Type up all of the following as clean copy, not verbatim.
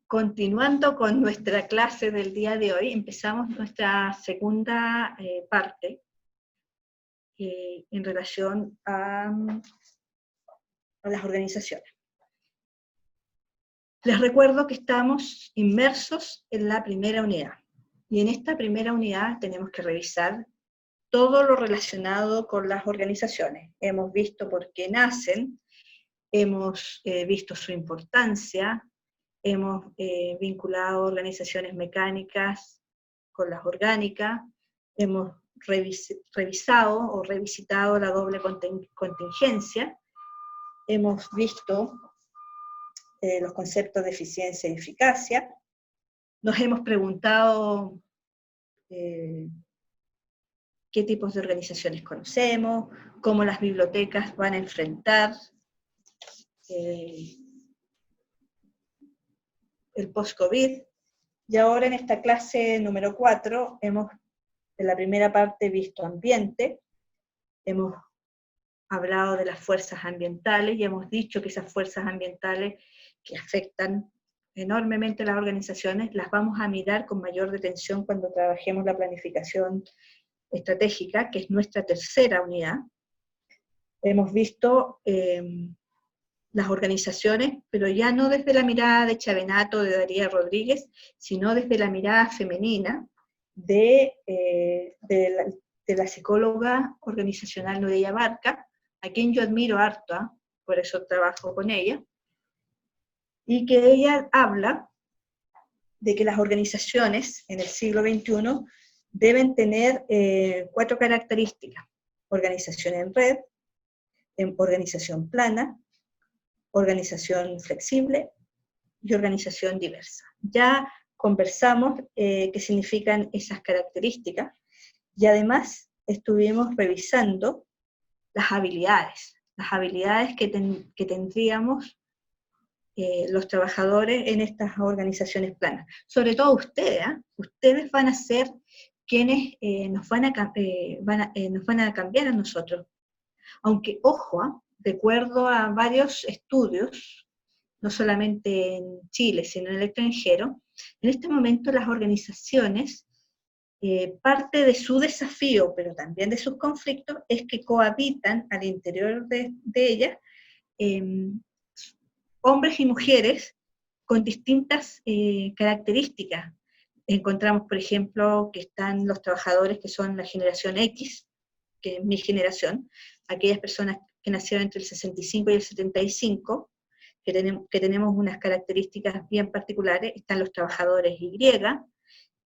continuando con nuestra clase del día de hoy, empezamos nuestra segunda parte en relación a las organizaciones. Les recuerdo que estamos inmersos en la primera unidad, y en esta primera unidad tenemos que revisar todo lo relacionado con las organizaciones. Hemos visto por qué nacen, hemos visto su importancia, hemos vinculado organizaciones mecánicas con las orgánicas, hemos revisado o revisitado la doble contingencia, hemos visto los conceptos de eficiencia y eficacia, nos hemos preguntado qué tipos de organizaciones conocemos, cómo las bibliotecas van a enfrentar el post-COVID, y ahora en esta clase número 4 hemos, en la primera parte, visto ambiente, hemos hablado de las fuerzas ambientales, y hemos dicho que esas fuerzas ambientales que afectan enormemente a las organizaciones, las vamos a mirar con mayor detención cuando trabajemos la planificación estratégica, que es nuestra tercera unidad. Hemos visto las organizaciones, pero ya no desde la mirada de Chavenato, de Daría Rodríguez, sino desde la mirada femenina de la psicóloga organizacional Noreia Barca, a quien yo admiro harto, por eso trabajo con ella, y que ella habla de que las organizaciones en el siglo XXI deben tener 4 características: organización en red, organización plana, organización flexible y organización diversa. Ya conversamos qué significan esas características, y además estuvimos revisando las habilidades que tendríamos los trabajadores en estas organizaciones planas. Sobre todo ustedes, ustedes van a ser quienes nos van a cambiar a nosotros. Aunque, ojo, de acuerdo a varios estudios, no solamente en Chile, sino en el extranjero, en este momento las organizaciones, parte de su desafío, pero también de sus conflictos, es que cohabitan al interior de ellas hombres y mujeres con distintas características. Encontramos, por ejemplo, que están los trabajadores que son la generación X, que es mi generación, aquellas personas que nacieron entre el 65 y el 75, que tenemos unas características bien particulares. Están los trabajadores Y,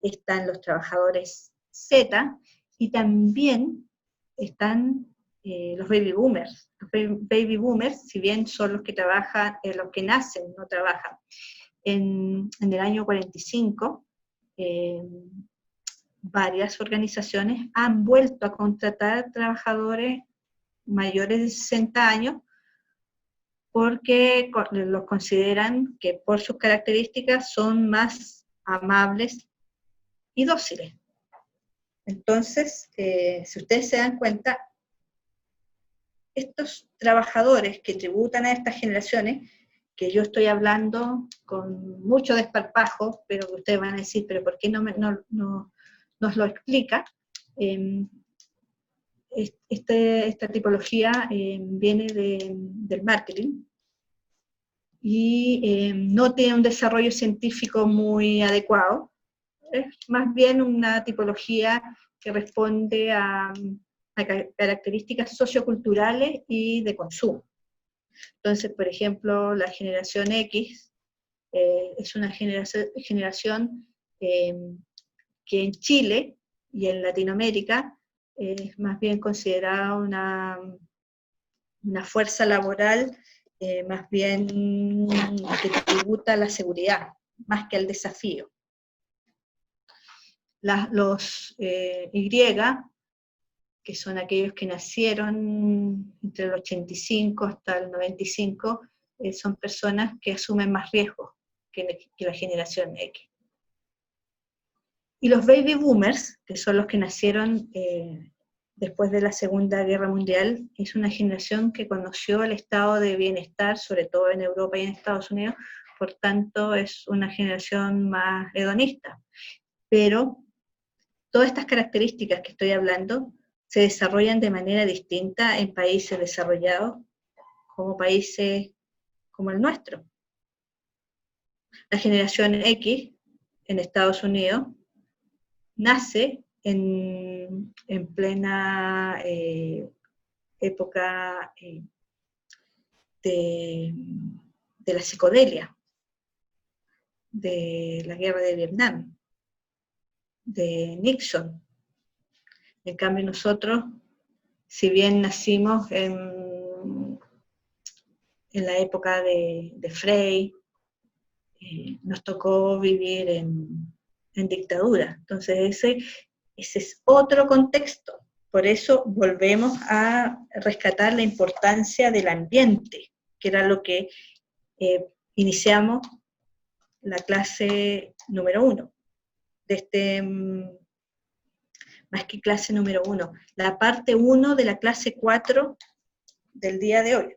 están los trabajadores Z, y también están los baby boomers. Los baby boomers, si bien son los que trabajan, los que nacen, no trabajan. En el año 45, varias organizaciones han vuelto a contratar trabajadores mayores de 60 años porque los consideran que por sus características son más amables y dóciles. Entonces, si ustedes se dan cuenta, estos trabajadores que tributan a estas generaciones, que yo estoy hablando con mucho desparpajo, pero que ustedes van a decir, pero ¿por qué no nos lo explica? Esta tipología viene del marketing, y no tiene un desarrollo científico muy adecuado. Es más bien una tipología que responde a características socioculturales y de consumo. Entonces, por ejemplo, la generación X es una generación que en Chile y en Latinoamérica es más bien considerada una fuerza laboral más bien que tributa a la seguridad, más que al desafío. Los Y, que son aquellos que nacieron entre el 85 hasta el 95, son personas que asumen más riesgos que la generación X. Y los baby boomers, que son los que nacieron después de la Segunda Guerra Mundial, es una generación que conoció el estado de bienestar, sobre todo en Europa y en Estados Unidos, por tanto es una generación más hedonista. Pero todas estas características que estoy hablando se desarrollan de manera distinta en países desarrollados como países como el nuestro. La generación X en Estados Unidos nace en plena época de la psicodelia, de la guerra de Vietnam, de Nixon. En cambio nosotros, si bien nacimos en la época de Frei, nos tocó vivir en dictadura. Entonces ese es otro contexto. Por eso volvemos a rescatar la importancia del ambiente, que era lo que iniciamos la clase número 1, más que clase número 1, la parte 1 de la clase 4 del día de hoy.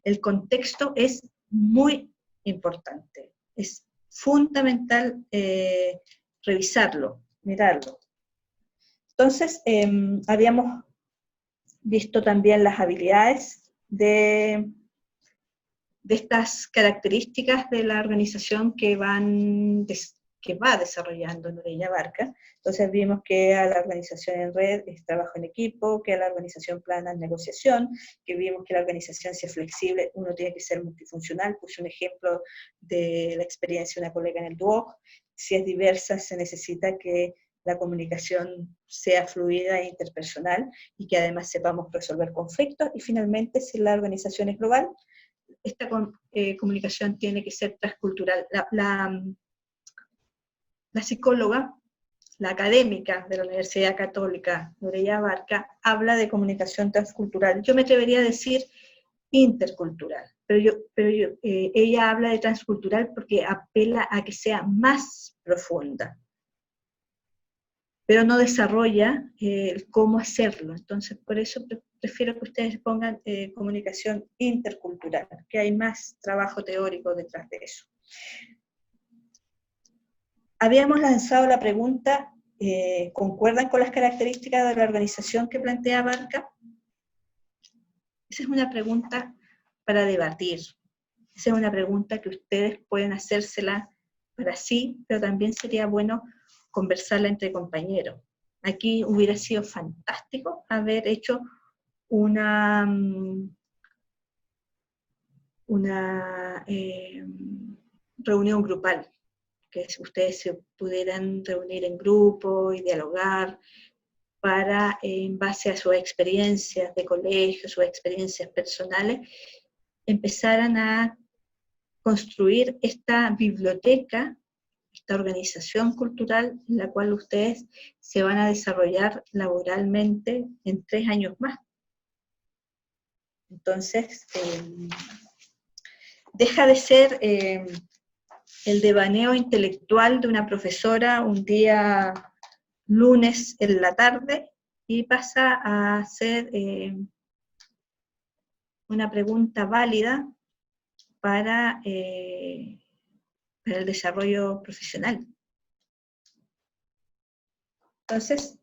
El contexto es muy importante, es fundamental revisarlo, mirarlo. Entonces, habíamos visto también las habilidades de estas características de la organización que va desarrollando Nurey Abarca. Entonces vimos que a la organización en red es trabajo en equipo, que a la organización plana es negociación, que vimos que la organización, si es flexible, uno tiene que ser multifuncional. Puse un ejemplo de la experiencia de una colega en el Duoc. Si es diversa, se necesita que la comunicación sea fluida e interpersonal y que además sepamos resolver conflictos. Y finalmente, si la organización es global, esta comunicación tiene que ser transcultural. La psicóloga, la académica de la Universidad Católica, Nurey Abarca, habla de comunicación transcultural. Yo me atrevería a decir intercultural, pero ella habla de transcultural porque apela a que sea más profunda, pero no desarrolla cómo hacerlo. Entonces, por eso prefiero que ustedes pongan comunicación intercultural, que hay más trabajo teórico detrás de eso. Habíamos lanzado la pregunta, ¿concuerdan con las características de la organización que plantea Abarca? Esa es una pregunta para debatir. Esa es una pregunta que ustedes pueden hacérsela para sí, pero también sería bueno conversarla entre compañeros. Aquí hubiera sido fantástico haber hecho una reunión grupal, que ustedes se pudieran reunir en grupo y dialogar para, en base a sus experiencias de colegio, sus experiencias personales, empezaran a construir esta biblioteca, esta organización cultural en la cual ustedes se van a desarrollar laboralmente en 3 años más. Entonces, deja de ser el devaneo intelectual de una profesora un día lunes en la tarde y pasa a ser una pregunta válida para el desarrollo profesional. Entonces,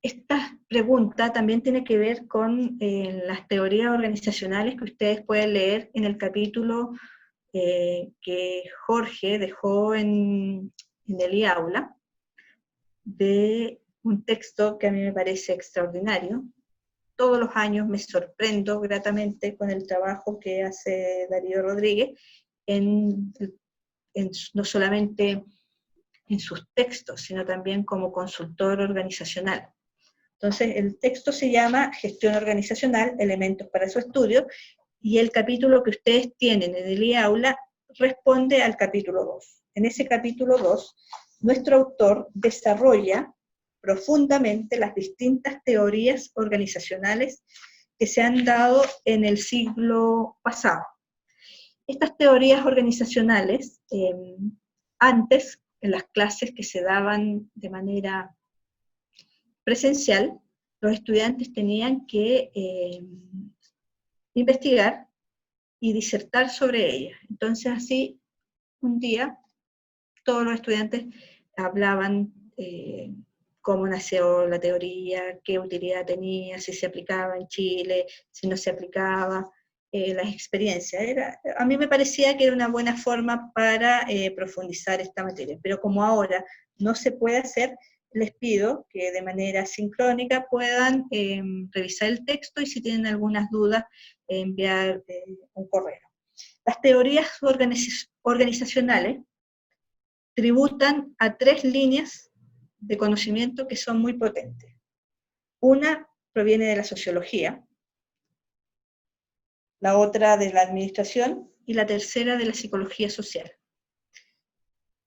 esta pregunta también tiene que ver con las teorías organizacionales que ustedes pueden leer en el capítulo que Jorge dejó en el e-aula, de un texto que a mí me parece extraordinario. Todos los años me sorprendo gratamente con el trabajo que hace Darío Rodríguez, no solamente en sus textos, sino también como consultor organizacional. Entonces, el texto se llama Gestión Organizacional, Elementos para su Estudio, y el capítulo que ustedes tienen en el e-aula responde al capítulo 2. En ese capítulo 2, nuestro autor desarrolla profundamente las distintas teorías organizacionales que se han dado en el siglo pasado. Estas teorías organizacionales, antes, en las clases que se daban de manera presencial, los estudiantes tenían que investigar y disertar sobre ella. Entonces así, un día, todos los estudiantes hablaban cómo nació la teoría, qué utilidad tenía, si se aplicaba en Chile, si no se aplicaba, las experiencias. A mí me parecía que era una buena forma para profundizar esta materia, pero como ahora no se puede hacer, les pido que de manera sincrónica puedan revisar el texto y si tienen algunas dudas, enviar un correo. Las teorías organizacionales tributan a 3 líneas de conocimiento que son muy potentes. Una proviene de la sociología, la otra de la administración y la tercera de la psicología social.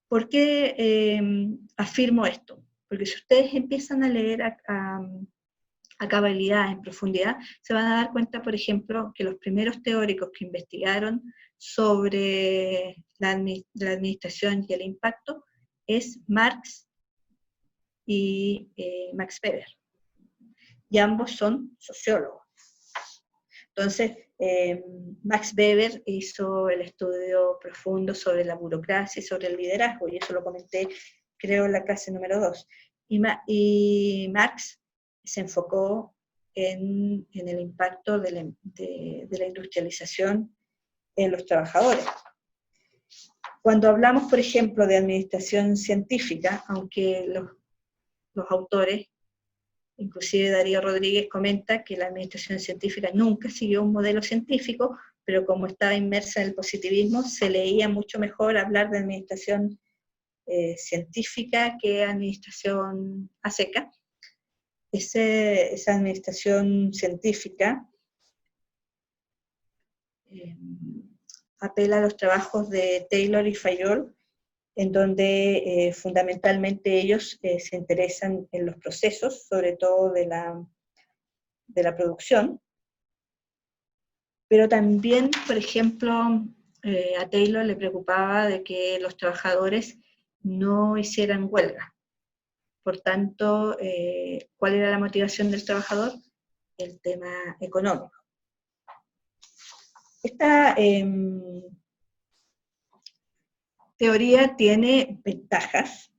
¿Por qué afirmo esto? Porque si ustedes empiezan a leer a cabalidad, en profundidad, se van a dar cuenta, por ejemplo, que los primeros teóricos que investigaron sobre la administración y el impacto es Marx y Max Weber. Y ambos son sociólogos. Entonces, Max Weber hizo el estudio profundo sobre la burocracia y sobre el liderazgo, y eso lo comenté, creo, en la clase número 2. Y Marx se enfocó en el impacto de la industrialización en los trabajadores. Cuando hablamos, por ejemplo, de administración científica, aunque los autores, inclusive Darío Rodríguez comenta que la administración científica nunca siguió un modelo científico, pero como estaba inmersa en el positivismo, se leía mucho mejor hablar de administración científica que administración a seca. Esa administración científica apela a los trabajos de Taylor y Fayol, en donde fundamentalmente ellos se interesan en los procesos, sobre todo de la producción, pero también, por ejemplo, a Taylor le preocupaba de que los trabajadores no hicieran huelga. Por tanto, ¿cuál era la motivación del trabajador? El tema económico. Esta teoría tiene ventajas,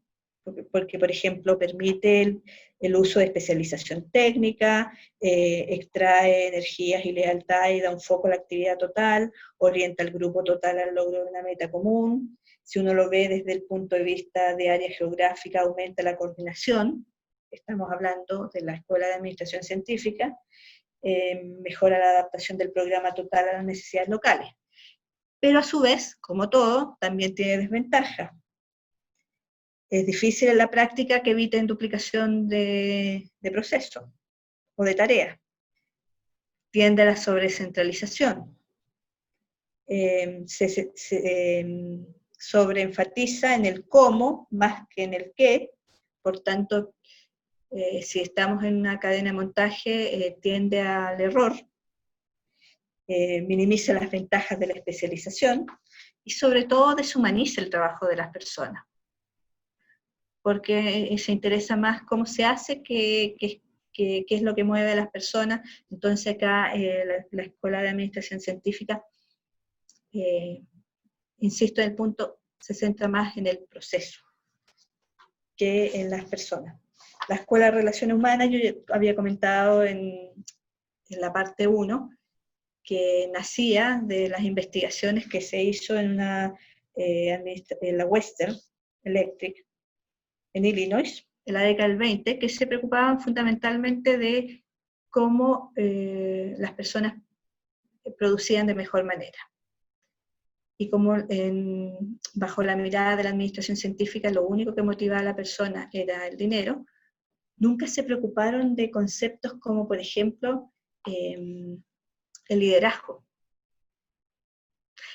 porque, por ejemplo, permite el uso de especialización técnica, extrae energías y lealtad y da un foco a la actividad total, orienta al grupo total al logro de una meta común. Si uno lo ve desde el punto de vista de área geográfica, aumenta la coordinación, estamos hablando de la Escuela de Administración Científica, mejora la adaptación del programa total a las necesidades locales. Pero a su vez, como todo, también tiene desventajas. Es difícil en la práctica que eviten duplicación de procesos o de tareas. Tiende a la sobrecentralización. Se sobreenfatiza en el cómo más que en el qué. Por tanto, si estamos en una cadena de montaje, tiende al error. Minimiza las ventajas de la especialización y sobre todo deshumaniza el trabajo de las personas. Porque se interesa más cómo se hace que es lo que mueve a las personas. Entonces acá la Escuela de Administración Científica, insisto en el punto, se centra más en el proceso que en las personas. La Escuela de Relaciones Humanas, yo había comentado en la parte 1, que nacía de las investigaciones que se hizo en la Western Electric, en Illinois, en la década del 20, que se preocupaban fundamentalmente de cómo las personas producían de mejor manera. Y como bajo la mirada de la administración científica lo único que motivaba a la persona era el dinero, nunca se preocuparon de conceptos como, por ejemplo, el liderazgo.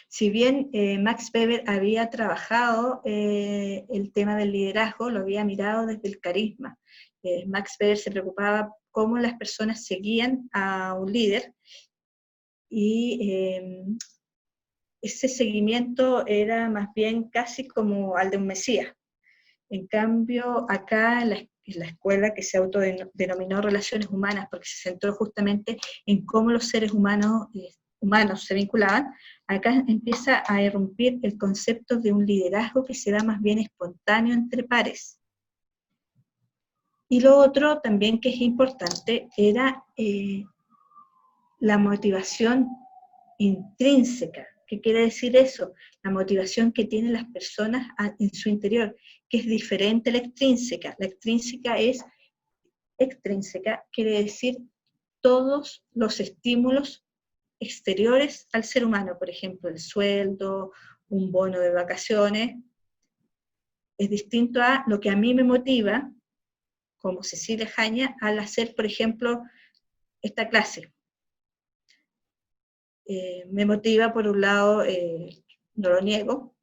Si bien Max Weber había trabajado el tema del liderazgo, lo había mirado desde el carisma. Max Weber se preocupaba cómo las personas seguían a un líder y ese seguimiento era más bien casi como al de un mesías. En cambio, acá en la escuela que se autodenominó Relaciones Humanas, porque se centró justamente en cómo los seres humanos humanos se vinculaban, acá empieza a irrumpir el concepto de un liderazgo que se da más bien espontáneo entre pares. Y lo otro también que es importante era la motivación intrínseca. ¿Qué quiere decir eso? La motivación que tienen las personas en su interior, que es diferente a la extrínseca. La extrínseca es extrínseca, quiere decir todos los estímulos exteriores al ser humano, por ejemplo, el sueldo, un bono de vacaciones, es distinto a lo que a mí me motiva, como Cecilia Jaña, al hacer, por ejemplo, esta clase. Me motiva, por un lado, no lo niego,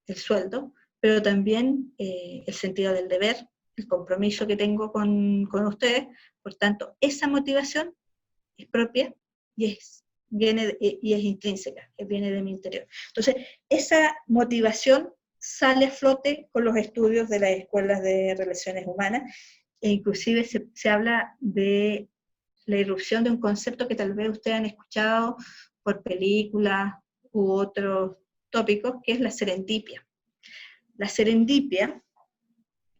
el sueldo, pero también el sentido del deber, el compromiso que tengo con ustedes. Por tanto, esa motivación es propia y es intrínseca, que viene de mi interior. Entonces, esa motivación sale a flote con los estudios de las escuelas de relaciones humanas, e inclusive se habla de la irrupción de un concepto que tal vez ustedes han escuchado por películas u otros tópicos, que es la serendipia. La serendipia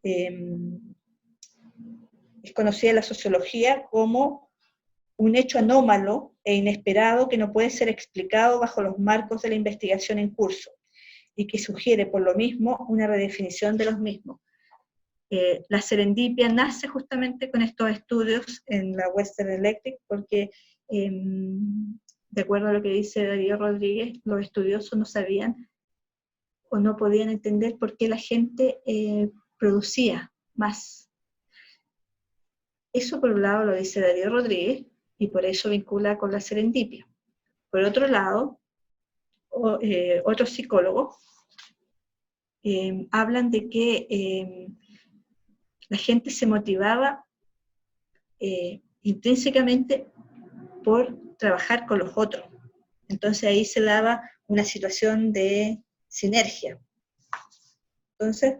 es conocida en la sociología como un hecho anómalo e inesperado que no puede ser explicado bajo los marcos de la investigación en curso, y que sugiere por lo mismo una redefinición de los mismos. La serendipia nace justamente con estos estudios en la Western Electric, porque de acuerdo a lo que dice Darío Rodríguez, los estudiosos no sabían o no podían entender por qué la gente producía más. Eso por un lado lo dice Darío Rodríguez, y por eso vincula con la serendipia. Por otro lado, otros psicólogos hablan de que la gente se motivaba intrínsecamente por trabajar con los otros. Entonces ahí se daba una situación de sinergia. Entonces,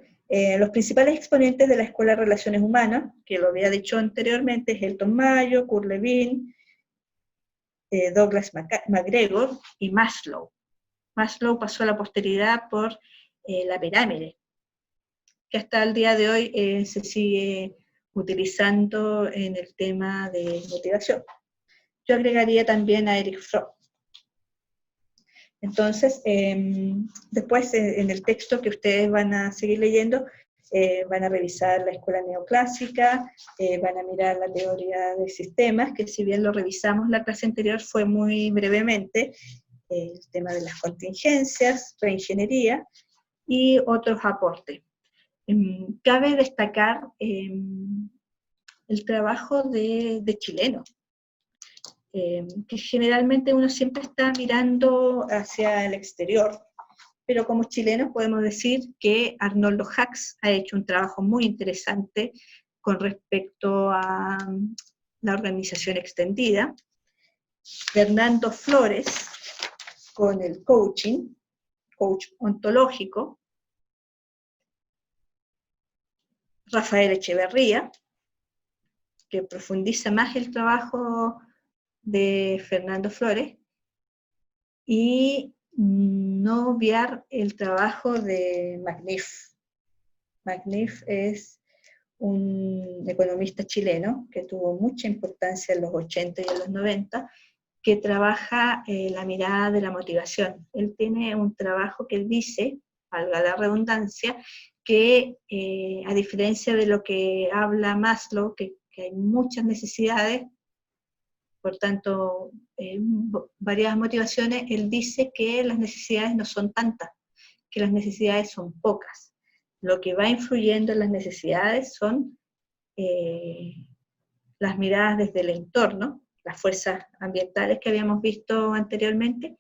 los principales exponentes de la Escuela de Relaciones Humanas, que lo había dicho anteriormente, es Elton Mayo, Kurt Lewin, Douglas MacGregor y Maslow. Maslow pasó a la posteridad por la pirámide, que hasta el día de hoy se sigue utilizando en el tema de motivación. Yo agregaría también a Eric Fromm. Entonces, después en el texto que ustedes van a seguir leyendo, van a revisar la escuela neoclásica, van a mirar la teoría de sistemas, que si bien lo revisamos la clase anterior fue muy brevemente, el tema de las contingencias, reingeniería y otros aportes. Cabe destacar el trabajo de chilenos, que generalmente uno siempre está mirando hacia el exterior, pero como chilenos podemos decir que Arnoldo Hax ha hecho un trabajo muy interesante con respecto a la organización extendida, Fernando Flores con el coach ontológico, Rafael Echeverría, que profundiza más el trabajo de Fernando Flores, y no obviar el trabajo de McNiff. McNiff es un economista chileno que tuvo mucha importancia en los 80 y en los 90, que trabaja la mirada de la motivación. Él tiene un trabajo que él dice, valga la redundancia, que a diferencia de lo que habla Maslow, que hay muchas necesidades, por tanto, varias motivaciones, él dice que las necesidades no son tantas, que las necesidades son pocas. Lo que va influyendo en las necesidades son las miradas desde el entorno, las fuerzas ambientales que habíamos visto anteriormente,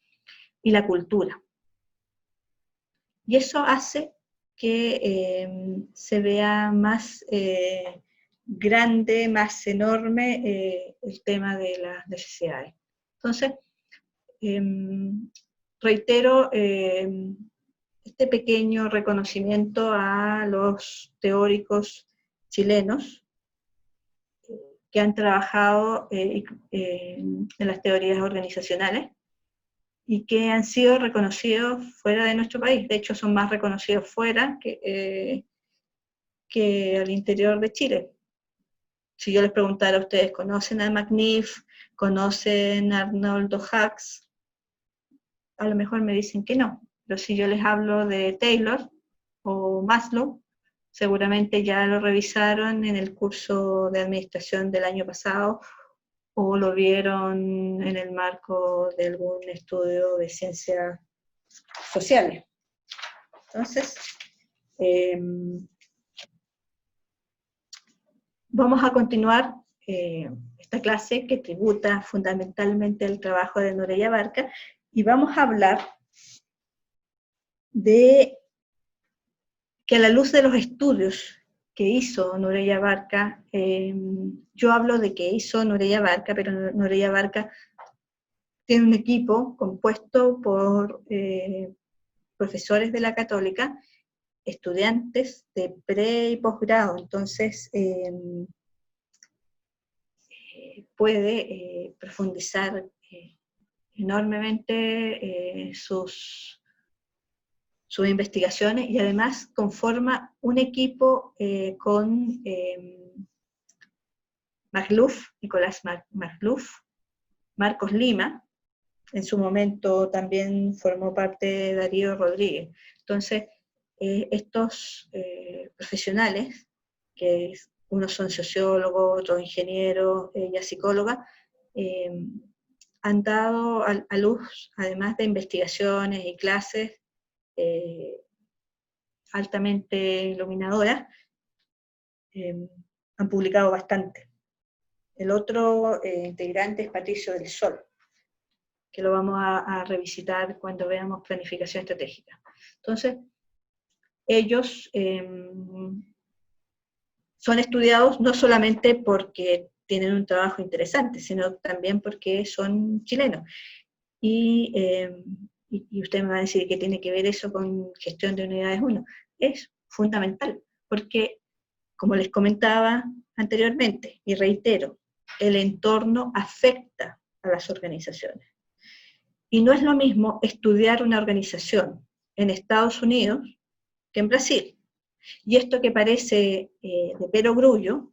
y la cultura. Y eso hace que se vea más grande, más enorme el tema de las necesidades. Entonces, reitero este pequeño reconocimiento a los teóricos chilenos que han trabajado en las teorías organizacionales, y que han sido reconocidos fuera de nuestro país. De hecho, son más reconocidos fuera que al interior de Chile. Si yo les preguntara a ustedes, ¿conocen a McNiff? ¿Conocen a Arnoldo Hacks? A lo mejor me dicen que no, pero si yo les hablo de Taylor o Maslow, seguramente ya lo revisaron en el curso de administración del año pasado o lo vieron en el marco de algún estudio de ciencias sociales. Entonces, vamos a continuar esta clase que tributa fundamentalmente el trabajo de Nurey Abarca, y vamos a hablar de que a la luz de los estudios que hizo Nurey Abarca, yo hablo de que hizo Nurey Abarca, pero Nurey Abarca tiene un equipo compuesto por profesores de la Católica, estudiantes de pre y posgrado, entonces puede profundizar enormemente sus investigaciones, y además conforma un equipo con Magluf, Nicolás Magluf, Marcos Lima, en su momento también formó parte de Darío Rodríguez. Entonces, estos profesionales, que unos son sociólogos, otros ingenieros, ella psicóloga, han dado a luz, además de investigaciones y clases altamente iluminadoras, han publicado bastante. El otro integrante es Patricio del Sol, que lo vamos a revisitar cuando veamos planificación estratégica. Entonces, ellos son estudiados no solamente porque tienen un trabajo interesante, sino también porque son chilenos. Y usted me va a decir qué tiene que ver eso con gestión de unidades 1. Es fundamental, porque, como les comentaba anteriormente, y reitero, el entorno afecta a las organizaciones. Y no es lo mismo estudiar una organización en Estados Unidos que en Brasil. Y esto que parece de perogrullo,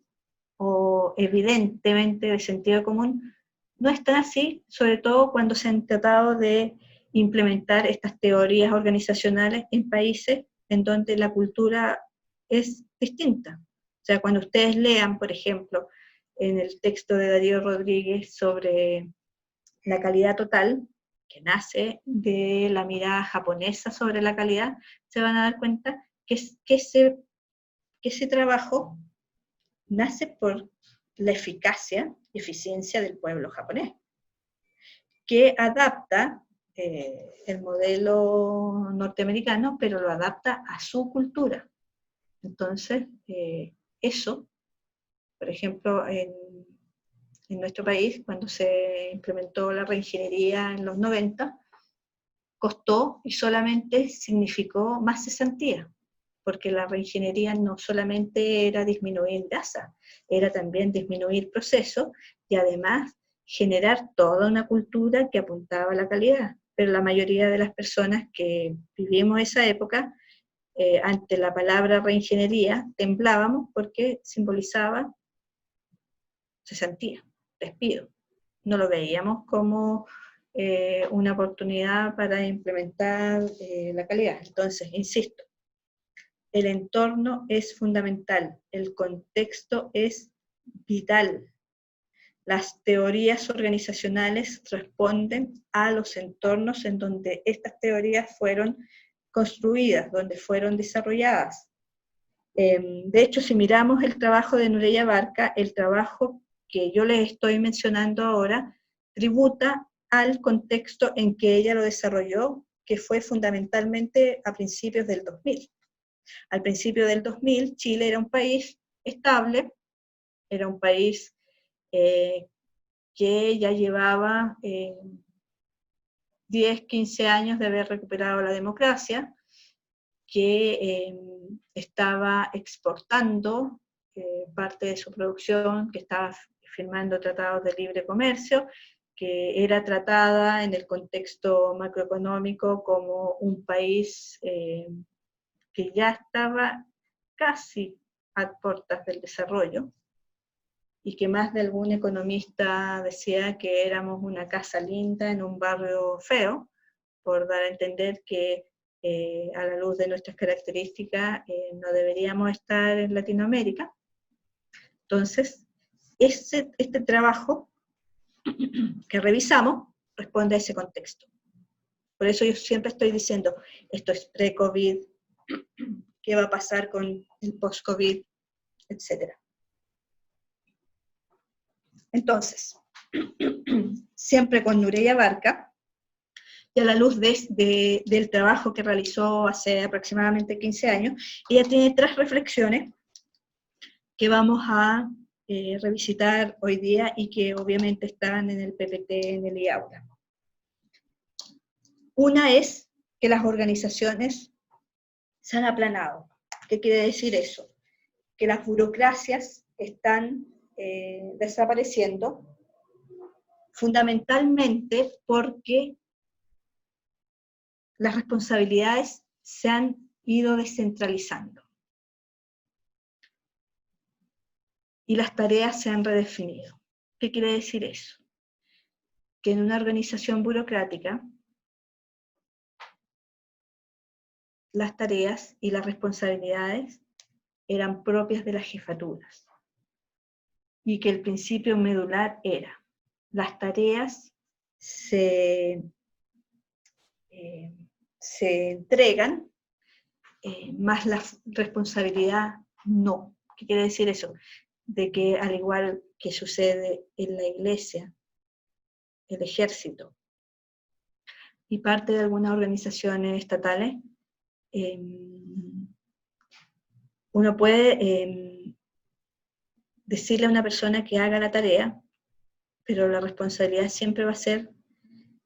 o evidentemente de sentido común, no es tan así, sobre todo cuando se han tratado de implementar estas teorías organizacionales en países en donde la cultura es distinta. O sea, cuando ustedes lean, por ejemplo, en el texto de Darío Rodríguez sobre la calidad total, que nace de la mirada japonesa sobre la calidad, se van a dar cuenta que ese trabajo nace por la eficacia y eficiencia del pueblo japonés, que adapta el modelo norteamericano, pero lo adapta a su cultura. Entonces, eso, por ejemplo, en nuestro país, cuando se implementó la reingeniería en los 90, costó y solamente significó más cesantía, porque la reingeniería no solamente era disminuir grasa, era también disminuir procesos y además generar toda una cultura que apuntaba a la calidad. Pero la mayoría de las personas que vivimos esa época, ante la palabra reingeniería, temblábamos porque simbolizaba cesantía, despido. No lo veíamos como una oportunidad para implementar la calidad. Entonces, insisto, el entorno es fundamental, el contexto es vital. Las teorías organizacionales responden a los entornos en donde estas teorías fueron construidas, donde fueron desarrolladas. De hecho, si miramos el trabajo de Nurey Abarca, el trabajo que yo les estoy mencionando ahora, tributa al contexto en que ella lo desarrolló, que fue fundamentalmente a principios del 2000. Al principio del 2000, Chile era un país estable, era un país que ya llevaba 10, 15 años de haber recuperado la democracia, que estaba exportando parte de su producción, que estaba firmando tratados de libre comercio, que era tratada en el contexto macroeconómico como un país que ya estaba casi a puertas del desarrollo, y que más de algún economista decía que éramos una casa linda en un barrio feo, por dar a entender que a la luz de nuestras características no deberíamos estar en Latinoamérica. Entonces, este trabajo que revisamos responde a ese contexto. Por eso yo siempre estoy diciendo, esto es pre-COVID, qué va a pasar con el post-COVID, etc. Entonces, siempre con Nureya Barca, y a la luz del trabajo que realizó hace aproximadamente 15 años, ella tiene 3 reflexiones que vamos a revisitar hoy día y que obviamente están en el PPT, en el IAULA. Una es que las organizaciones se han aplanado. ¿Qué quiere decir eso? Que las burocracias están desapareciendo, fundamentalmente porque las responsabilidades se han ido descentralizando y las tareas se han redefinido. ¿Qué quiere decir eso? Que en una organización burocrática las tareas y las responsabilidades eran propias de las jefaturas, y que el principio medular era: las tareas se entregan, más la responsabilidad no. ¿Qué quiere decir eso? De que al igual que sucede en la iglesia, el ejército y parte de algunas organizaciones estatales, uno puede decirle a una persona que haga la tarea, pero la responsabilidad siempre va a ser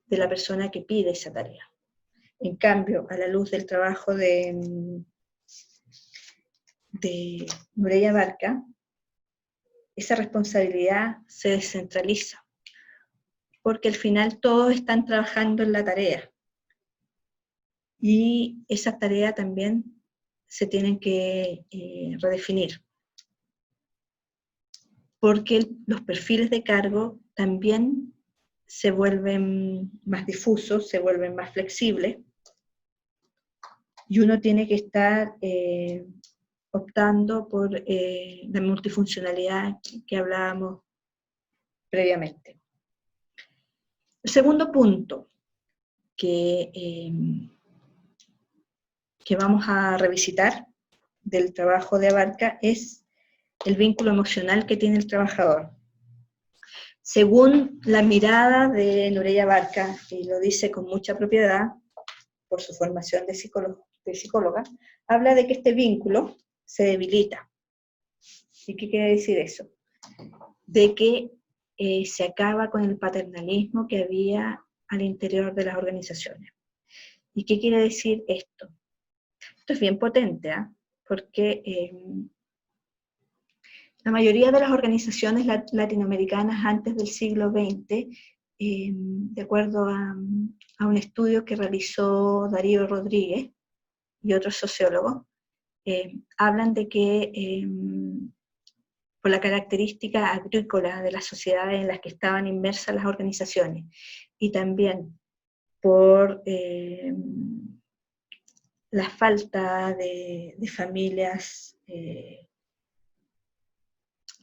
de la persona que pide esa tarea. En cambio, a la luz del trabajo de Nureya Barca, esa responsabilidad se descentraliza, porque al final todos están trabajando en la tarea, y esa tarea también se tienen que redefinir, porque los perfiles de cargo también se vuelven más difusos, se vuelven más flexibles, y uno tiene que estar optando por la multifuncionalidad que hablábamos previamente. El segundo punto que vamos a revisitar del trabajo de Abarca es el vínculo emocional que tiene el trabajador. Según la mirada de Nureya Barca, y lo dice con mucha propiedad por su formación de psicóloga, habla de que este vínculo se debilita. ¿Y qué quiere decir eso? De que se acaba con el paternalismo que había al interior de las organizaciones. ¿Y qué quiere decir esto? Esto es bien potente, ¿eh? Porque la mayoría de las organizaciones latinoamericanas antes del siglo XX, de acuerdo a un estudio que realizó Darío Rodríguez y otros sociólogos, hablan de que por la característica agrícola de las sociedades en las que estaban inmersas las organizaciones, y también por la falta de familias,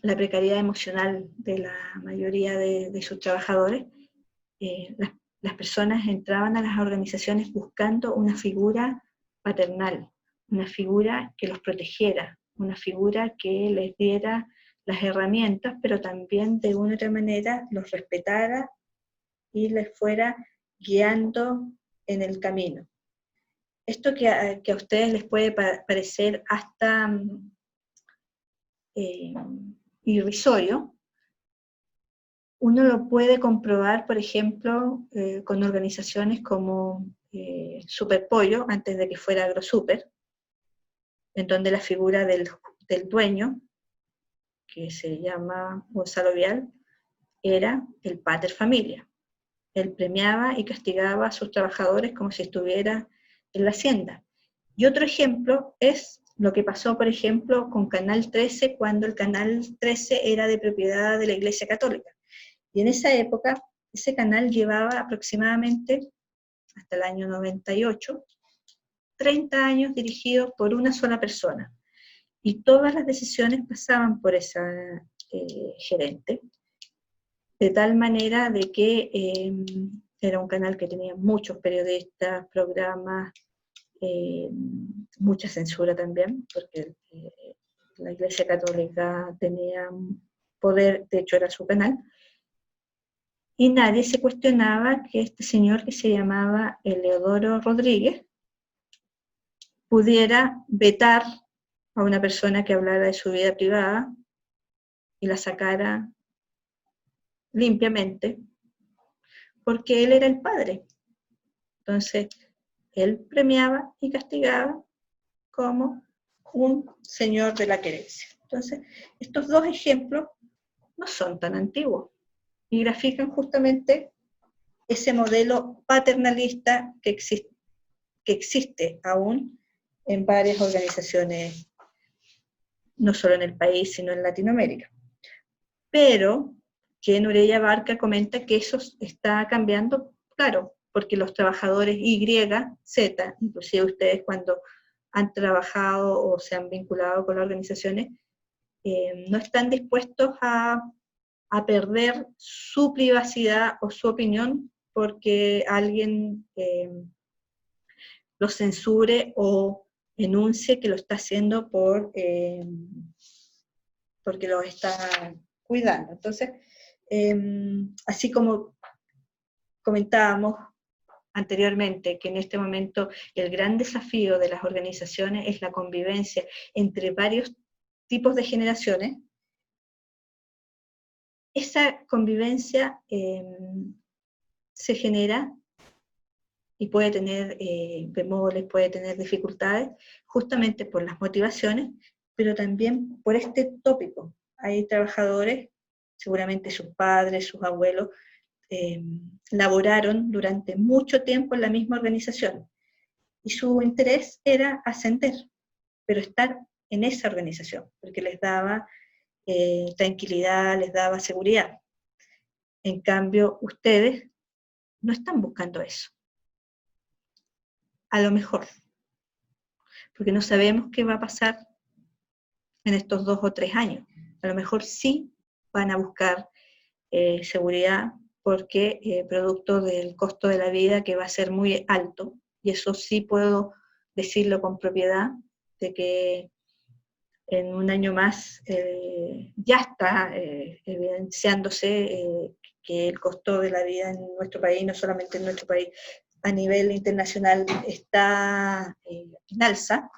la precariedad emocional de la mayoría de sus trabajadores, las personas entraban a las organizaciones buscando una figura paternal, una figura que los protegiera, una figura que les diera las herramientas, pero también de una u otra manera los respetara y les fuera guiando en el camino. Esto que a ustedes les puede parecer hasta irrisorio, uno lo puede comprobar, por ejemplo, con organizaciones como Superpollo, antes de que fuera AgroSuper, en donde la figura del dueño, que se llama Gonzalo Vial, era el pater familia. Él premiaba y castigaba a sus trabajadores como si estuviera en la hacienda. Y otro ejemplo es lo que pasó, por ejemplo, con Canal 13, cuando el Canal 13 era de propiedad de la Iglesia Católica. Y en esa época, ese canal llevaba aproximadamente, hasta el año 98, 30 años dirigido por una sola persona. Y todas las decisiones pasaban por esa gerente, de tal manera de que era un canal que tenía muchos periodistas, programas, mucha censura también, porque la Iglesia Católica tenía poder, de hecho era su canal, y nadie se cuestionaba que este señor que se llamaba Eleodoro Rodríguez pudiera vetar a una persona que hablara de su vida privada y la sacara limpiamente, porque él era el padre. Entonces, él premiaba y castigaba como un señor de la querencia. Entonces, estos dos ejemplos no son tan antiguos y grafican justamente ese modelo paternalista que existe aún en varias organizaciones, no solo en el país, sino en Latinoamérica. Pero que Nureya Barca comenta que eso está cambiando, claro, porque los trabajadores Y, Z, inclusive ustedes cuando han trabajado o se han vinculado con las organizaciones, no están dispuestos a perder su privacidad o su opinión porque alguien los censure o enuncie que lo está haciendo porque los está cuidando. Entonces, así como comentábamos anteriormente, que en este momento el gran desafío de las organizaciones es la convivencia entre varios tipos de generaciones, esa convivencia se genera y puede tener bemoles, puede tener dificultades, justamente por las motivaciones, pero también por este tópico. Hay trabajadores, seguramente sus padres, sus abuelos, laboraron durante mucho tiempo en la misma organización y su interés era ascender, pero estar en esa organización, porque les daba tranquilidad, les daba seguridad. En cambio, ustedes no están buscando eso. A lo mejor, porque no sabemos qué va a pasar en estos 2 o 3 años. A lo mejor sí van a buscar seguridad porque producto del costo de la vida que va a ser muy alto, y eso sí puedo decirlo con propiedad, de que en un año más ya está evidenciándose que el costo de la vida en nuestro país, no solamente en nuestro país, a nivel internacional está en alza.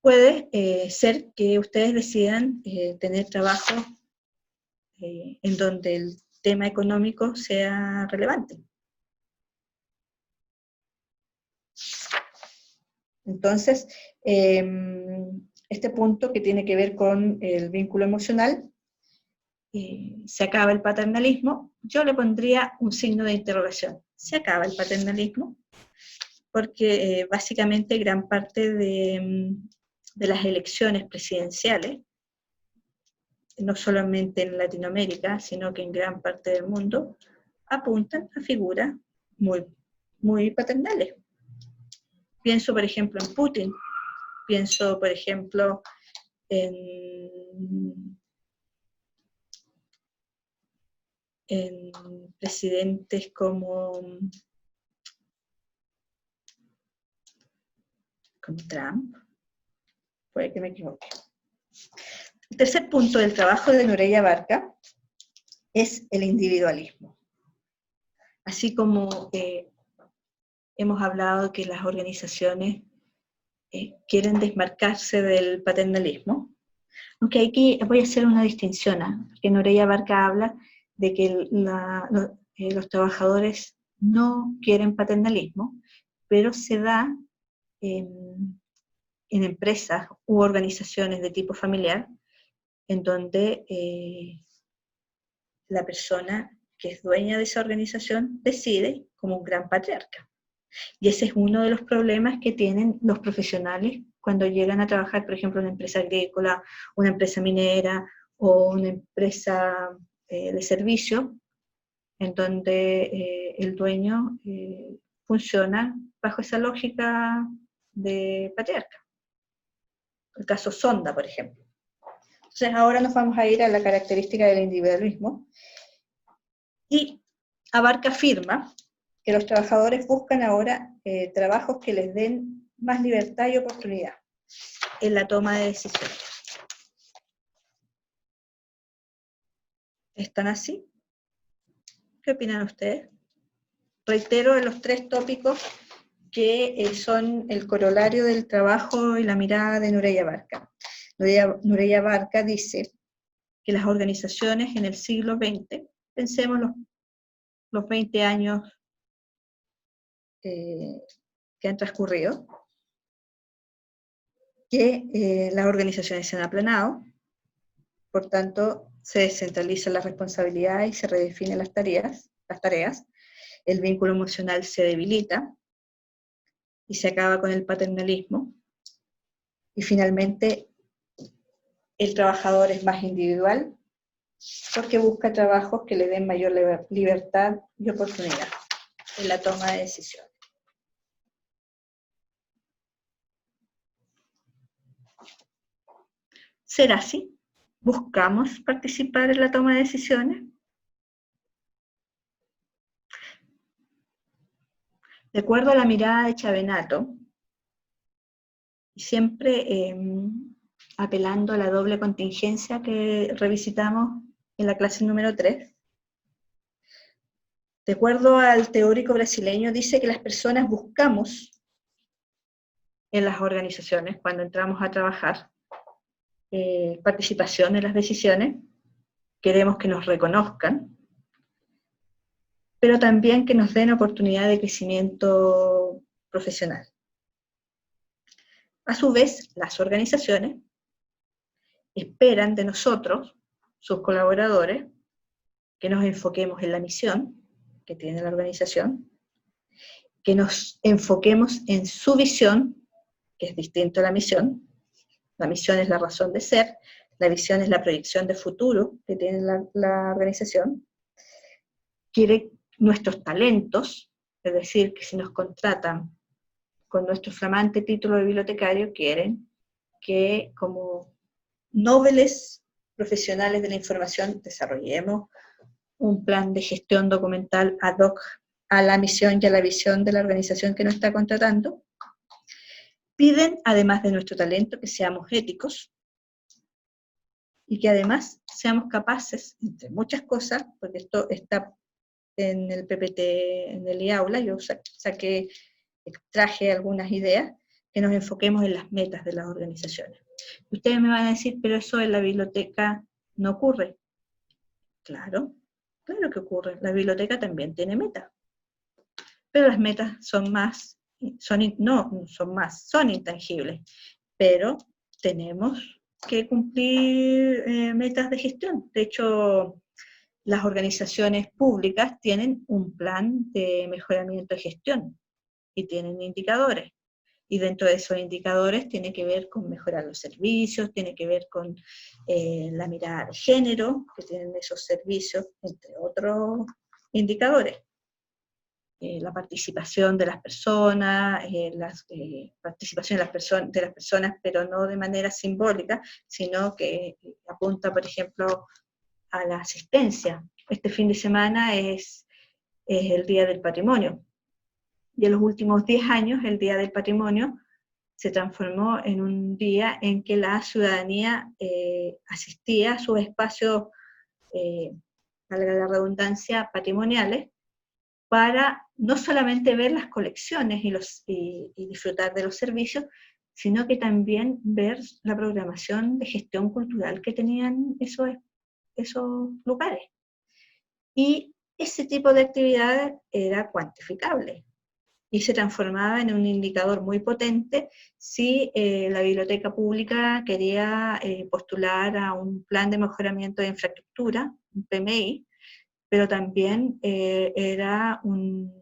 Puede ser que ustedes decidan tener trabajo en donde el tema económico sea relevante. Entonces, este punto que tiene que ver con el vínculo emocional, se acaba el paternalismo, yo le pondría un signo de interrogación. Se acaba el paternalismo, porque básicamente gran parte de las elecciones presidenciales, no solamente en Latinoamérica, sino que en gran parte del mundo, apuntan a figuras muy, muy paternales. Pienso, por ejemplo, en Putin, pienso, por ejemplo, en presidentes como Trump, puede que me equivoque. El tercer punto del trabajo de Nureya Barca es el individualismo. Así como hemos hablado de que las organizaciones quieren desmarcarse del paternalismo, aunque aquí voy a hacer una distinción, porque Nureya Barca habla de que los trabajadores no quieren paternalismo, pero se da en empresas u organizaciones de tipo familiar, en donde la persona que es dueña de esa organización, decide como un gran patriarca. Y ese es uno de los problemas que tienen los profesionales cuando llegan a trabajar, por ejemplo, en una empresa agrícola, una empresa minera o una empresa de servicio, en donde el dueño funciona bajo esa lógica de patriarca. El caso Sonda, por ejemplo. Entonces ahora nos vamos a ir a la característica del individualismo. Y Abarca afirma que los trabajadores buscan ahora trabajos que les den más libertad y oportunidad en la toma de decisiones. ¿Están así? ¿Qué opinan ustedes? Reitero los 3 tópicos que son el corolario del trabajo y la mirada de Nureya Abarca. Nureya Abarca dice que las organizaciones en el siglo XX, pensemos los 20 años que han transcurrido, que las organizaciones se han aplanado, por tanto se descentralizan las responsabilidades y se redefinen las tareas, el vínculo emocional se debilita y se acaba con el paternalismo, y finalmente el trabajador es más individual porque busca trabajos que le den mayor libertad y oportunidad en la toma de decisiones. ¿Será así? ¿Buscamos participar en la toma de decisiones? De acuerdo a la mirada de Chavenato, y siempre apelando a la doble contingencia que revisitamos en la clase número 3, de acuerdo al teórico brasileño, dice que las personas buscamos en las organizaciones, cuando entramos a trabajar, participación en las decisiones, queremos que nos reconozcan, pero también que nos den oportunidad de crecimiento profesional. A su vez, las organizaciones esperan de nosotros, sus colaboradores, que nos enfoquemos en la misión que tiene la organización, que nos enfoquemos en su visión, que es distinto a la misión. La misión es la razón de ser, la visión es la proyección de futuro que tiene la organización. Quiere nuestros talentos, es decir, que si nos contratan con nuestro flamante título de bibliotecario, quieren que como nobles profesionales de la información desarrollemos un plan de gestión documental ad hoc a la misión y a la visión de la organización que nos está contratando. Piden, además de nuestro talento, que seamos éticos y que además seamos capaces, entre muchas cosas, porque esto está en el PPT, en el IAULA, yo extraje algunas ideas, que nos enfoquemos en las metas de las organizaciones. Ustedes me van a decir, pero eso en la biblioteca no ocurre. Claro que ocurre. La biblioteca también tiene metas. Pero las metas son intangibles. Pero tenemos que cumplir metas de gestión. De hecho, las organizaciones públicas tienen un plan de mejoramiento de gestión y tienen indicadores. Y dentro de esos indicadores tiene que ver con mejorar los servicios, tiene que ver con la mirada de género que tienen esos servicios, entre otros indicadores. La participación de las personas, participación de las personas, pero no de manera simbólica, sino que apunta, por ejemplo, a la asistencia. Este fin de semana es el Día del Patrimonio. Y en los últimos 10 años, el Día del Patrimonio se transformó en un día en que la ciudadanía asistía a sus espacios, valga la redundancia, patrimoniales, para no solamente ver las colecciones y disfrutar de los servicios, sino que también ver la programación de gestión cultural que tenían esos lugares. Y ese tipo de actividades era cuantificable y se transformaba en un indicador muy potente si la biblioteca pública quería postular a un plan de mejoramiento de infraestructura, un PMI, pero también era un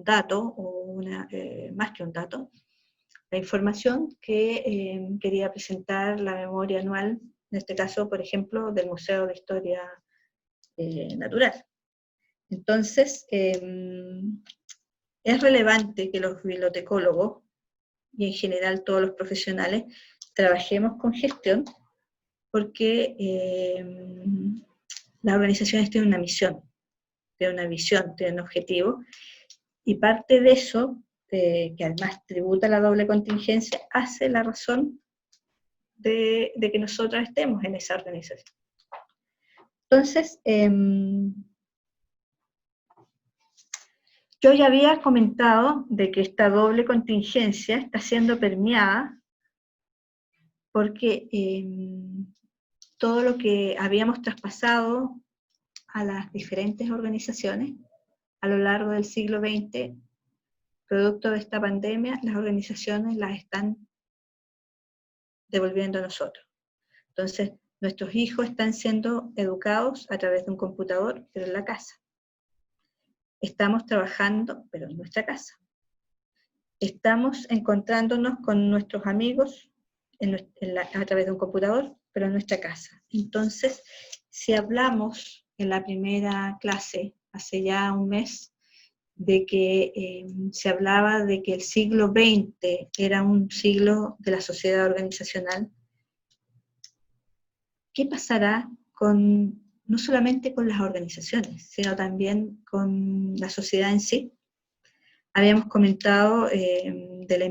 dato, o más que un dato, la información que quería presentar la memoria anual, en este caso, por ejemplo, del Museo de Historia Natural. Entonces, es relevante que los bibliotecólogos, y en general todos los profesionales, trabajemos con gestión, porque las organizaciones tienen una misión, tienen una visión, tienen un objetivo, y parte de eso, que además tributa la doble contingencia, hace la razón de que nosotros estemos en esa organización. Entonces, yo ya había comentado de que esta doble contingencia está siendo permeada porque todo lo que habíamos traspasado a las diferentes organizaciones a lo largo del siglo XX, producto de esta pandemia, las organizaciones las están devolviendo a nosotros. Entonces, nuestros hijos están siendo educados a través de un computador, pero en la casa. Estamos trabajando, pero en nuestra casa. Estamos encontrándonos con nuestros amigos a través de un computador, pero en nuestra casa. Entonces, si hablamos en la primera clase, hace ya un mes, de que se hablaba de que el siglo XX era un siglo de la sociedad organizacional, ¿qué pasará no solamente con las organizaciones, sino también con la sociedad en sí? Habíamos comentado no de la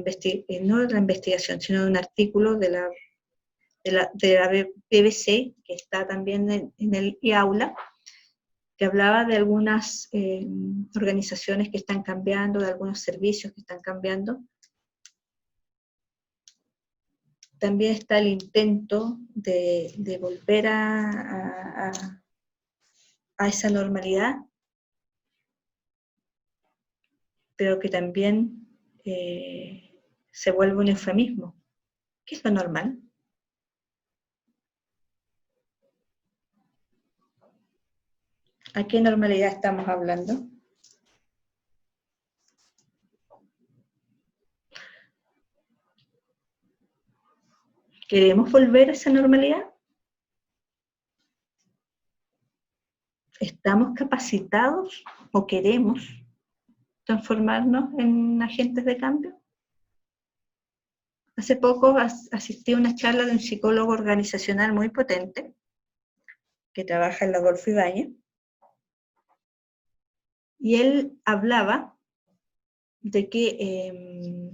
investigación, sino de un artículo de la BBC, que está también en el e-aula, que hablaba de algunas organizaciones que están cambiando, de algunos servicios que están cambiando. También está el intento de volver a esa normalidad, pero que también se vuelve un eufemismo. ¿Qué es lo normal? ¿A qué normalidad estamos hablando? ¿Queremos volver a esa normalidad? ¿Estamos capacitados o queremos transformarnos en agentes de cambio? Hace poco asistí a una charla de un psicólogo organizacional muy potente, que trabaja en la Adolfo Ibáñez, y él hablaba de que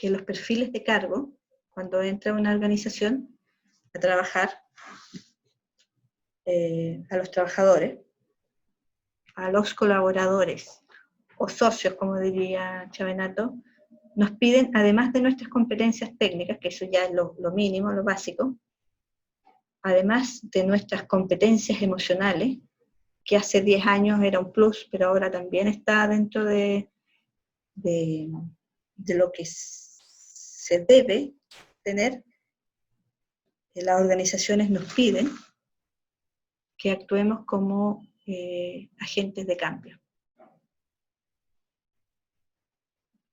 los perfiles de cargo, cuando entra una organización a trabajar, a los trabajadores, a los colaboradores, o socios, como diría Chavenato, nos piden, además de nuestras competencias técnicas, que eso ya es lo mínimo, lo básico, además de nuestras competencias emocionales, que hace 10 años era un plus, pero ahora también está dentro de lo que se debe tener. Las organizaciones nos piden que actuemos como agentes de cambio.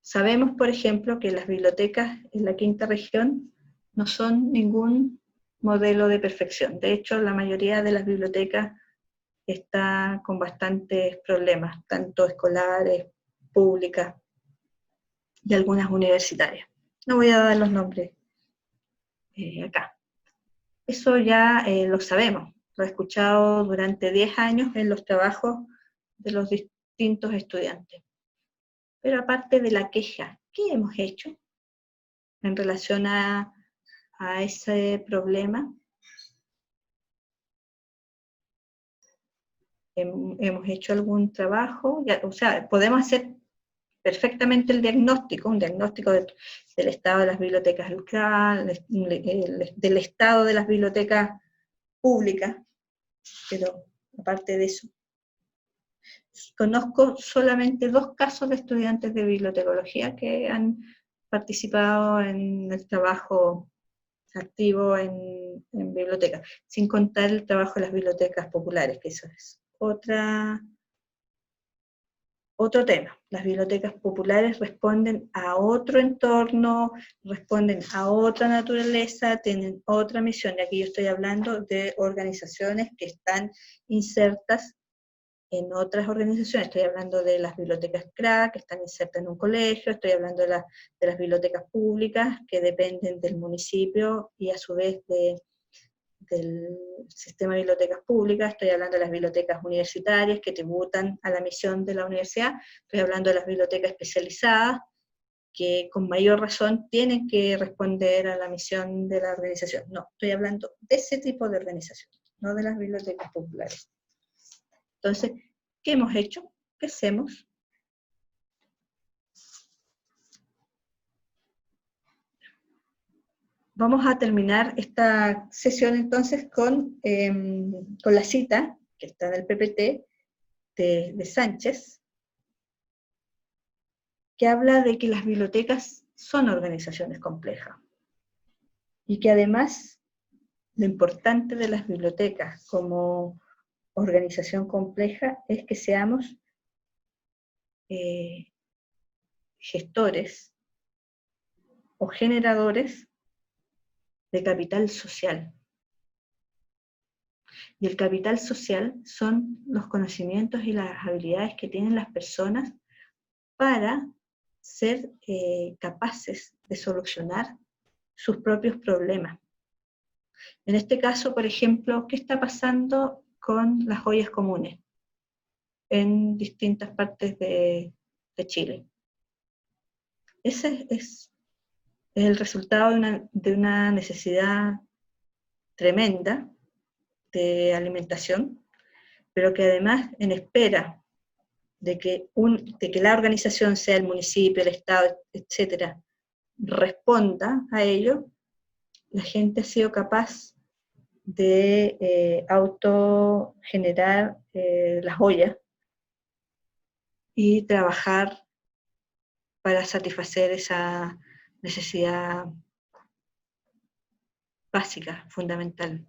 Sabemos, por ejemplo, que las bibliotecas en la quinta región no son ningún modelo de perfección. De hecho, la mayoría de las bibliotecas está con bastantes problemas, tanto escolares, públicas y algunas universitarias. No voy a dar los nombres acá. Eso ya lo sabemos, lo he escuchado durante 10 años en los trabajos de los distintos estudiantes. Pero aparte de la queja, ¿qué hemos hecho en relación a ese problema? ¿Hemos hecho algún trabajo? O sea, podemos hacer perfectamente el diagnóstico, un diagnóstico del estado de las bibliotecas locales, del estado de las bibliotecas públicas, pero aparte de eso, conozco solamente 2 casos de estudiantes de bibliotecología que han participado en el trabajo activo en bibliotecas, sin contar el trabajo de las bibliotecas populares, que eso es otro tema. Las bibliotecas populares responden a otro entorno, responden a otra naturaleza, tienen otra misión, y aquí yo estoy hablando de organizaciones que están insertas en otras organizaciones. Estoy hablando de las bibliotecas CRA, que están insertas en un colegio, estoy hablando de las bibliotecas públicas, que dependen del municipio y a su vez del sistema de bibliotecas públicas, estoy hablando de las bibliotecas universitarias que tributan a la misión de la universidad, estoy hablando de las bibliotecas especializadas, que con mayor razón tienen que responder a la misión de la organización. No, estoy hablando de ese tipo de organización, no de las bibliotecas populares. Entonces, ¿qué hemos hecho? ¿Qué hacemos? Vamos a terminar esta sesión entonces con la cita, que está en el PPT, de Sánchez, que habla de que las bibliotecas son organizaciones complejas, y que además lo importante de las bibliotecas como organización compleja es que seamos gestores o generadores de capital social. Y el capital social son los conocimientos y las habilidades que tienen las personas para ser capaces de solucionar sus propios problemas. En este caso, por ejemplo, ¿qué está pasando con las ollas comunes en distintas partes de Chile? Ese es el resultado de una necesidad tremenda de alimentación, pero que además, en espera de que la organización, sea el municipio, el Estado, etcétera, responda a ello, la gente ha sido capaz de autogenerar las ollas y trabajar para satisfacer esa necesidad básica, fundamental.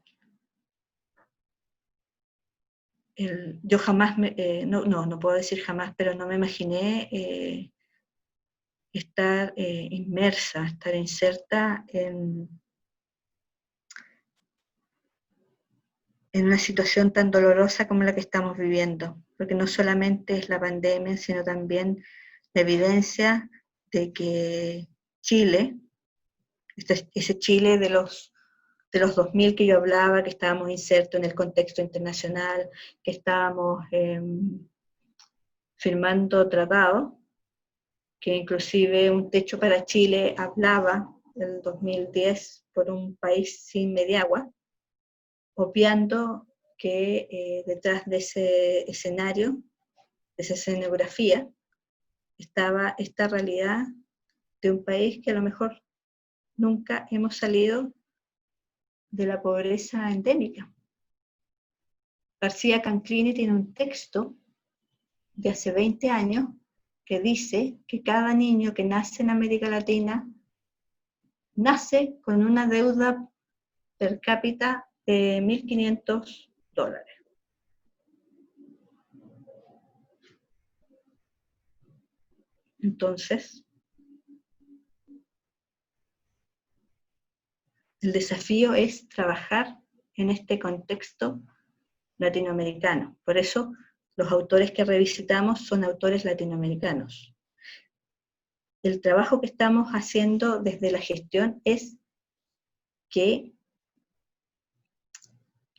Yo jamás, no puedo decir jamás, pero no me imaginé estar inmersa, estar inserta en una situación tan dolorosa como la que estamos viviendo, porque no solamente es la pandemia, sino también la evidencia de que Chile, ese Chile de los 2000 que yo hablaba, que estábamos insertos en el contexto internacional, que estábamos firmando tratados, que inclusive Un Techo para Chile hablaba en 2010 por un país sin mediagua, obviando que detrás de ese escenario, de esa escenografía, estaba esta realidad de un país que a lo mejor nunca hemos salido de la pobreza endémica. García Canclini tiene un texto de hace 20 años que dice que cada niño que nace en América Latina nace con una deuda per cápita de $1.500. Entonces, el desafío es trabajar en este contexto latinoamericano. Por eso, los autores que revisitamos son autores latinoamericanos. El trabajo que estamos haciendo desde la gestión es que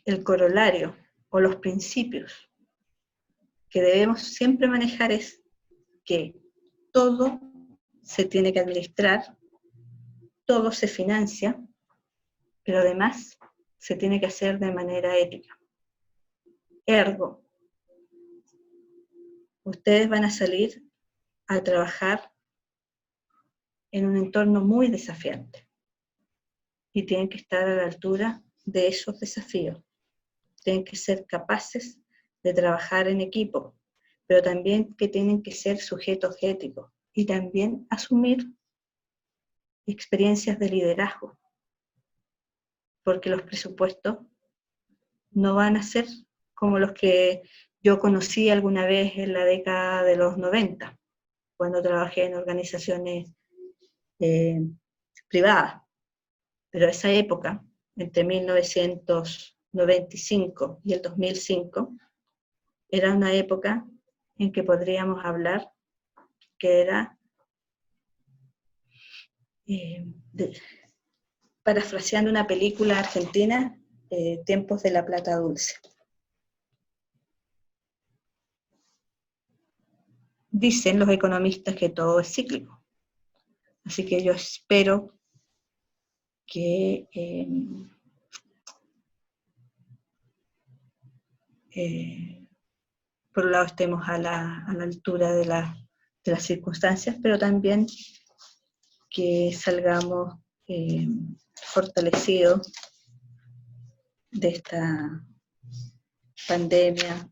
el corolario o los principios que debemos siempre manejar es que todo se tiene que administrar, todo se financia, pero además se tiene que hacer de manera ética. Ergo, ustedes van a salir a trabajar en un entorno muy desafiante y tienen que estar a la altura de esos desafíos. Tienen que ser capaces de trabajar en equipo, pero también que tienen que ser sujetos éticos y también asumir experiencias de liderazgo. porque los presupuestos no van a ser como los que yo conocí alguna vez en la década de los 90, cuando trabajé en organizaciones privadas. Pero esa época, entre 1995 y el 2005, era una época en que podríamos hablar que era, parafraseando una película argentina, tiempos de la plata dulce. Dicen los economistas que todo es cíclico. Así que yo espero que por un lado estemos a la altura de las circunstancias, pero también que salgamos fortalecidos de esta pandemia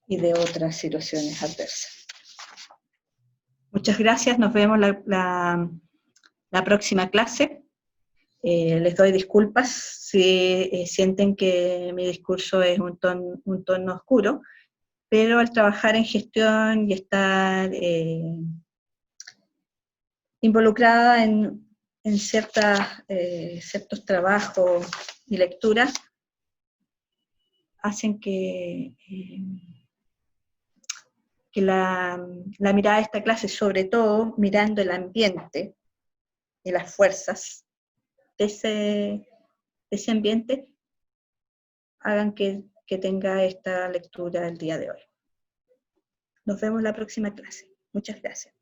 y de otras situaciones adversas. Muchas gracias, nos vemos la próxima clase. Les doy disculpas si sienten que mi discurso es un tono oscuro, pero al trabajar en gestión y estar involucrada en ciertos trabajos y lecturas, hacen que la mirada de esta clase, sobre todo mirando el ambiente y las fuerzas de ese ambiente, hagan que tenga esta lectura el día de hoy. Nos vemos en la próxima clase. Muchas gracias.